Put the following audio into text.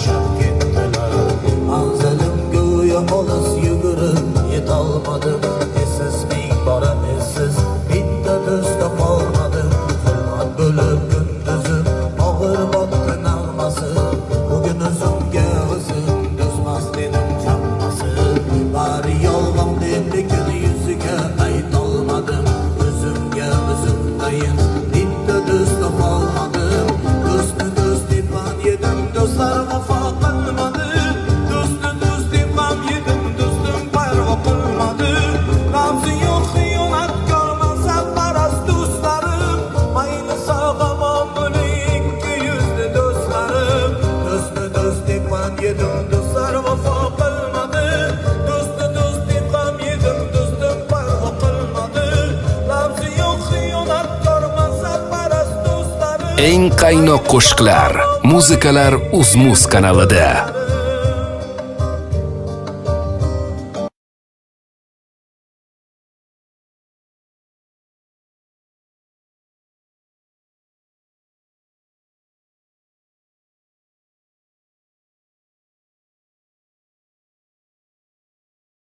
tashlab ketdilar. Manzilim go'yo olis yugurib yetolmadim. Esiz ming bora esiz, bitta do'st topolmadim. Zulmat bo'lib kunduzim, og'ir botdi nag'masi. Bugun o'zimga o'zim do'stmas dedim chammasi. Bari yolg'on deb lekin yuziga aytolmadim. O'zimga o'zimdayin bitta do'st topolmadim. Do'stni do'st deb man yedim, do'stlar vafo qilmadi. Do'stni do'st deb man yedim, do'stim parvo qilmadi. Nabzi yo'q xiyonatkor mansabparast do'stlarim, mayli sog'-omon bo'ling ikki yuzli do'stlarim. Do'stni do'st deb man yedim, do'stlar vafo qilmadi. Do'stni do'st deb man yedim, do'stim parvo qilmadi. Nabzi yo'q xiyonatkor mansabparast do'stlarim. Eng qaynoq qo'shiqlar, muzikalar UzMuz kanalida.